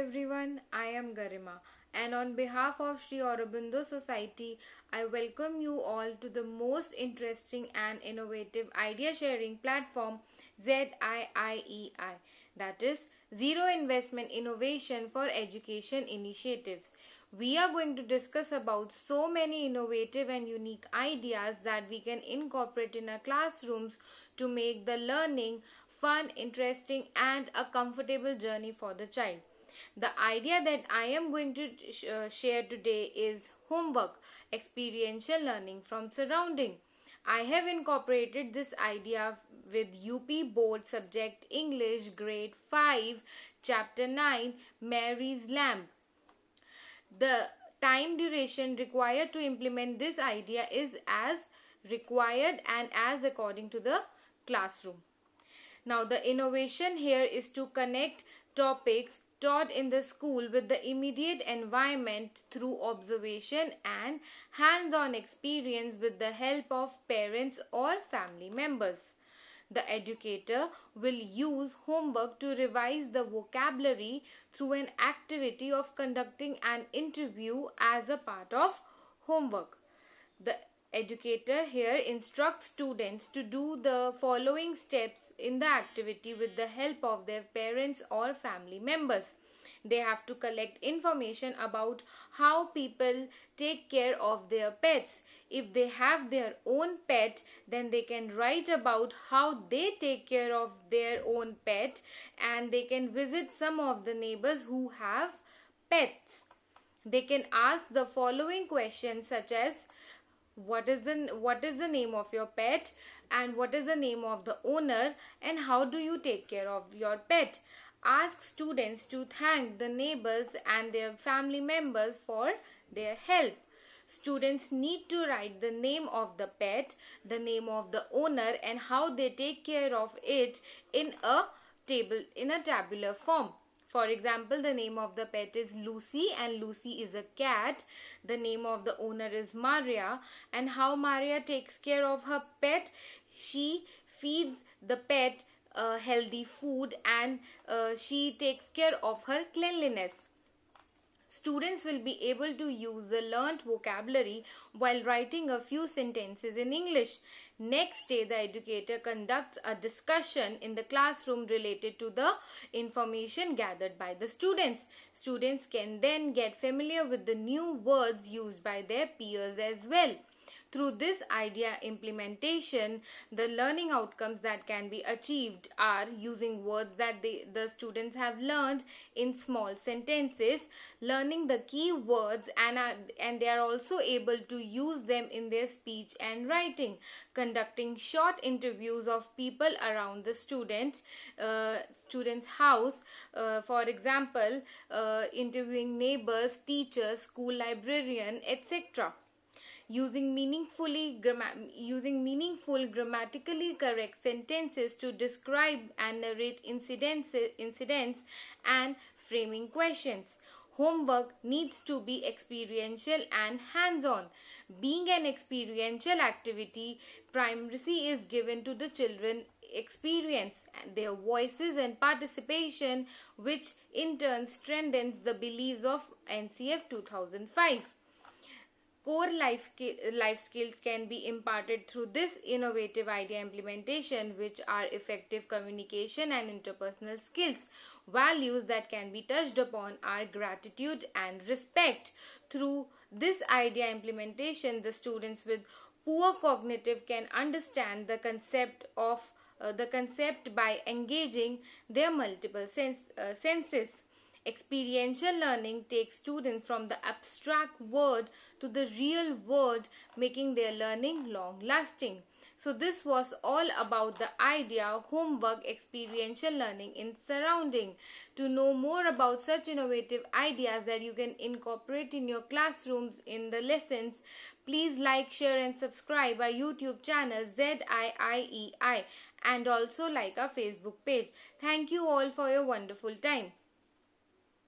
everyone, I am Garima, and on behalf of Sri Aurobindo Society, I welcome you all to the most interesting and innovative idea sharing platform ZIIEI, that is Zero Investment Innovation for Education Initiatives. We are going to discuss about so many innovative and unique ideas that we can incorporate in our classrooms to make the learning fun, interesting, and a comfortable journey for the child. The idea that I am going to share today is homework, experiential learning from surrounding. I have incorporated this idea with UP Board Subject English Grade 5, Chapter 9, Mary's Lamb. The time duration required to implement this idea is as required and as according to the classroom. Now, the innovation here is to connect topics taught in the school with the immediate environment through observation and hands-on experience with the help of parents or family members. The educator will use homework to revise the vocabulary through an activity of conducting an interview as a part of homework. The educator here instructs students to do the following steps in the activity with the help of their parents or family members. They have to collect information about how people take care of their pets. If they have their own pet, then they can write about how they take care of their own pet, and they can visit some of the neighbors who have pets. They can ask the following questions such as what is the name of your pet, and what is the name of the owner, and how do you take care of your pet. Ask students to thank the neighbors and their family members for their help. Students need to write the name of the pet, the name of the owner, and how they take care of it in a tabular form. For example, the name of the pet is Lucy, and Lucy is a cat. The name of the owner is Maria, and how Maria takes care of her pet. She feeds the pet healthy food, and she takes care of her cleanliness. Students will be able to use the learnt vocabulary while writing a few sentences in English. Next day, the educator conducts a discussion in the classroom related to the information gathered by the students. Students can then get familiar with the new words used by their peers as well. Through this idea implementation, the learning outcomes that can be achieved are using words that the students have learned in small sentences, learning the key words, and they are also able to use them in their speech and writing, conducting short interviews of people around the student's house, for example, interviewing neighbors, teachers, school librarian, etc. Using meaningful grammatically correct sentences to describe and narrate incidents and framing questions. Homework needs to be experiential and hands-on. Being an experiential activity, primacy is given to the children experience and their voices and participation, which in turn strengthens the beliefs of NCF 2005. Core life skills can be imparted through this innovative idea implementation, which are effective communication and interpersonal skills. Values that can be touched upon are gratitude and respect. Through this idea implementation, the students with poor cognitive can understand the concept by engaging their multiple senses. Experiential learning takes students from the abstract world to the real world, making their learning long-lasting. So this was all about the idea homework experiential learning in surrounding. To know more about such innovative ideas that you can incorporate in your classrooms in the lessons, please like, share and subscribe our YouTube channel ZIIEI, and also like our Facebook page. Thank you all for your wonderful time.